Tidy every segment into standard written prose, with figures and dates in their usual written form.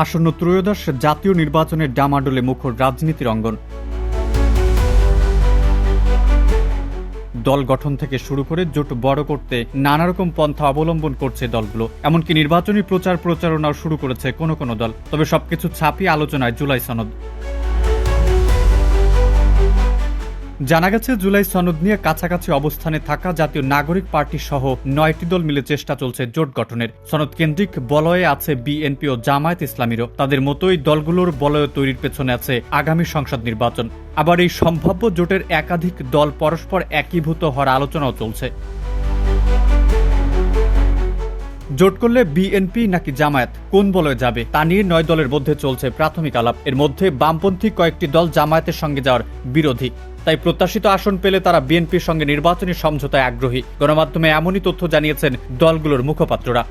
আসন্ন ত্রয়োদশ জাতীয় নির্বাচনের ডামাডোলে মুখর রাজনীতির অঙ্গন। দল গঠন থেকে শুরু করে জোট বড় করতে নানা রকম পন্থা অবলম্বন করছে দলগুলো। এমনকি নির্বাচনী প্রচারণাও শুরু করেছে কোনো কোনো দল। তবে সবকিছু ছাপিয়ে আলোচনায় জুলাই সনদ। জানা গেছে, জুলাই সনদ নিয়ে কাছাকাছি অবস্থানে থাকা জাতীয় নাগরিক পার্টি সহ 9টি দল মিলে চেষ্টা চলছে জোট গঠনের। সনদ কেন্দ্রিক বলয়ে আছে বিএনপি ও জামায়াত ইসলামীরও। তাদের মতোই দলগুলোর বলয় তৈরির পেছনে আছে আগামী সংসদ নির্বাচন। আবার এই সম্ভাব্য জোটের একাধিক দল পরস্পর একীভূত হওয়ার আলোচনাও চলছে। জোট করলে বিএনপি নাকি জামায়াত কোন বলয়ে যাবে তা নিয়ে 9 দলের মধ্যে চলছে প্রাথমিক আলাপ। এর মধ্যে বামপন্থী কয়েকটি দল জামায়াতের সঙ্গে যাওয়ার বিরোধী। তাই প্রত্যাশিত আসন পেলে তারা বিএনপির সঙ্গে নির্বাচনী সমঝোতায় আগ্রহী। গণমাধ্যমে এমনই তথ্য জানিয়েছেন দলগুলোর মুখপাত্ররা।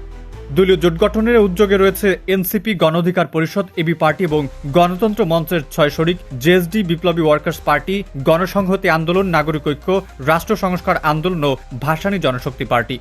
দলীয় জোট গঠনের উদ্যোগে রয়েছে এনসিপি, গণ অধিকার পরিষদ, এবি পার্টি এবং গণতন্ত্র মঞ্চের 6 শরিক, জেএসডি, বিপ্লবী ওয়ার্কার্স পার্টি, গণসংহতি আন্দোলন, নাগরিক ঐক্য, রাষ্ট্র সংস্কার আন্দোলন ও ভাসানী জনশক্তি পার্টি।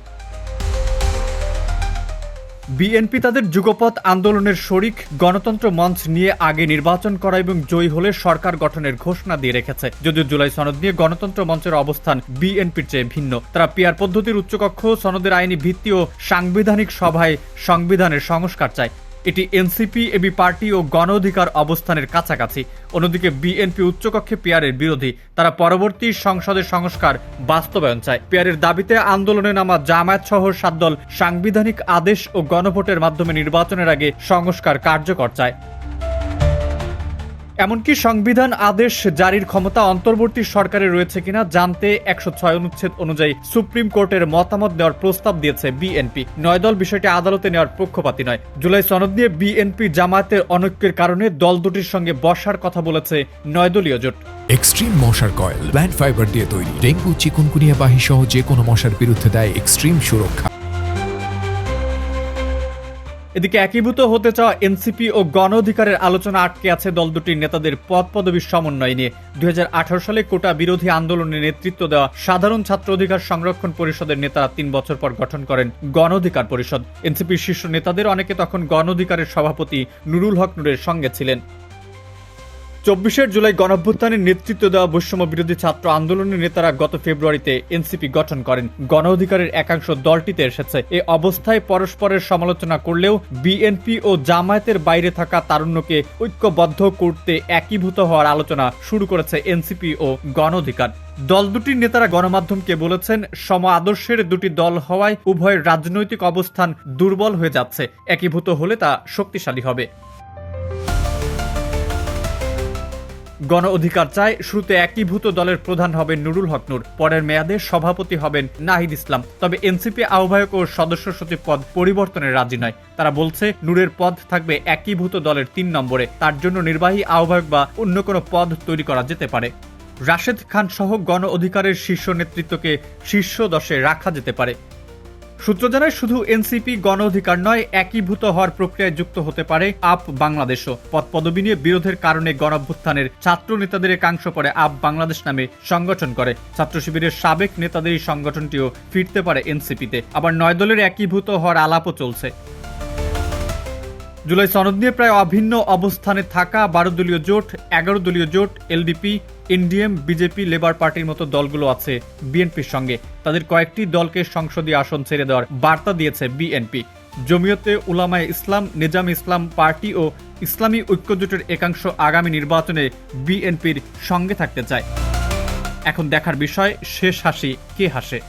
বিএনপি তাদের যুগপৎ আন্দোলনের শরিক। গণতন্ত্র মঞ্চ নিয়ে আগে নির্বাচন করা এবং জয়ী হলে সরকার গঠনের ঘোষণা দিয়ে রেখেছে। যদিও জুলাই সনদ নিয়ে গণতন্ত্র মঞ্চের অবস্থান বিএনপির চেয়ে ভিন্ন। তারা পিয়ার পদ্ধতির উচ্চকক্ষ, সনদের আইনি ভিত্তি ও সাংবিধানিক সভায় সংবিধানের সংস্কার চায়। এটি এনসিপি, এবি পার্টি ও গণ অধিকার অবস্থানের কাছাকাছি। অন্যদিকে বিএনপি উচ্চকক্ষে পিয়ারের বিরোধী। তারা পরবর্তী সংসদের সংস্কার বাস্তবায়ন চায়। পিয়ারের দাবিতে আন্দোলনে নামা জামায়াত সহ 7 দল সাংবিধানিক আদেশ ও গণভোটের মাধ্যমে নির্বাচনের আগে সংস্কার কার্যকর চায়। এমনকি সংবিধান আদেশ জারির ক্ষমতা অন্তর্বর্তী সরকারের রয়েছে কিনা জানতে 106 অনুচ্ছেদ অনুযায়ী সুপ্রিম কোর্টের মতামত নেওয়ার প্রস্তাব দিয়েছে বিএনপি। 9 দল বিষয়টি আদালতে নেওয়ার পক্ষপাতী নয়। জুলাই সনদ নিয়ে বিএনপি জামায়াতের অনৈক্যের কারণে দল দুটির সঙ্গে বসার কথা বলেছে 9 দলীয় জোট। এক্সট্রিম মশার কয়েল প্ল্যান্ট ফাইবার দিয়ে তৈরি। ডেঙ্গু, চিকুনগুনিয়া বাহি সহ যে কোনো মশার বিরুদ্ধে দেয় এক্সট্রিম সুরক্ষা। এদিকে একীভূত হতে চাওয়া এনসিপি ও গণ অধিকারের আলোচনা আটকে আছে দল দুটির নেতাদের পদপদবীর সমন্বয় নিয়ে। 2018 সালে কোটা বিরোধী আন্দোলনে নেতৃত্ব দেওয়া সাধারণ ছাত্র অধিকার সংরক্ষণ পরিষদের নেতারা 3 বছর পর গঠন করেন গণ অধিকার পরিষদ। এনসিপির শীর্ষ নেতাদের অনেকে তখন গণ অধিকারের সভাপতি নুরুল হক নূরের সঙ্গে ছিলেন। 24 জুলাই গণঅভ্যুত্থানের নেতৃত্ব দেওয়া বৈষম্য বিরোধী ছাত্র আন্দোলনের নেতারা গত ফেব্রুয়ারিতে এনসিপি গঠন করেন। গণ অধিকারের একাংশ দলটিতে এসেছে। এ অবস্থায় পরস্পরের সমালোচনা করলেও বিএনপি ও জামায়াতের বাইরে থাকা তারুণ্যকে ঐক্যবদ্ধ করতে একীভূত হওয়ার আলোচনা শুরু করেছে এনসিপি ও গণ অধিকার। দল দুটির নেতারা গণমাধ্যমকে বলেছেন, সম আদর্শের দুটি দল হওয়ায় উভয়ের রাজনৈতিক অবস্থান দুর্বল হয়ে যাচ্ছে। একীভূত হলে তা শক্তিশালী হবে। গণ অধিকার চায় শুরুতে একীভূত দলের প্রধান হবেন নুরুল হক নূর, পরের মেয়াদে সভাপতি হবেন নাহিদ ইসলাম। তবে এনসিপি আহ্বায়ক ও সদস্য সচিব পদ পরিবর্তনের রাজি নয়। তারা বলছে, নূরের পদ থাকবে একীভূত দলের 3 নম্বরে। তার জন্য নির্বাহী আহ্বায়ক বা অন্য কোনো পদ তৈরি করা যেতে পারে। রাশেদ খান সহ গণ অধিকারের শীর্ষ নেতৃত্বকে শীর্ষ 10-এ রাখা যেতে পারে। সূত্র জানায়, শুধু এনসিপি গণ অধিকার নয়, একীভূত হওয়ার প্রক্রিয়ায় যুক্ত হতে পারে আপ বাংলাদেশও। পদপদবি নিয়ে বিরোধের কারণে গণঅভ্যুত্থানের ছাত্র নেতাদের একাংশ পরে আপ বাংলাদেশ নামে সংগঠন করে। ছাত্র শিবিরের সাবেক নেতাদের এই সংগঠনটিও ফিরতে পারে এনসিপিতে। আবার 9 দলের একীভূত হওয়ার আলাপও চলছে। জুলাই সনদ নিয়ে প্রায় অভিন্ন অবস্থানে থাকা 12 দলীয় জোট, 11 দলীয় জোট, এলডিপি, এনডিএম, বিজেপি, লেবার পার্টির মতো দলগুলো আছে বিএনপির সঙ্গে। তাদের কয়েকটি দলকে সংসদীয় আসন ছেড়ে দেওয়ার বার্তা দিয়েছে বিএনপি। জমিয়তে উলামায়ে ইসলাম, নিজাম ইসলাম পার্টি ও ইসলামী ঐক্যজোটের একাংশ আগামী নির্বাচনে বিএনপির সঙ্গে থাকতে চায়। এখন দেখার বিষয়, শেষ হাসি কে হাসে।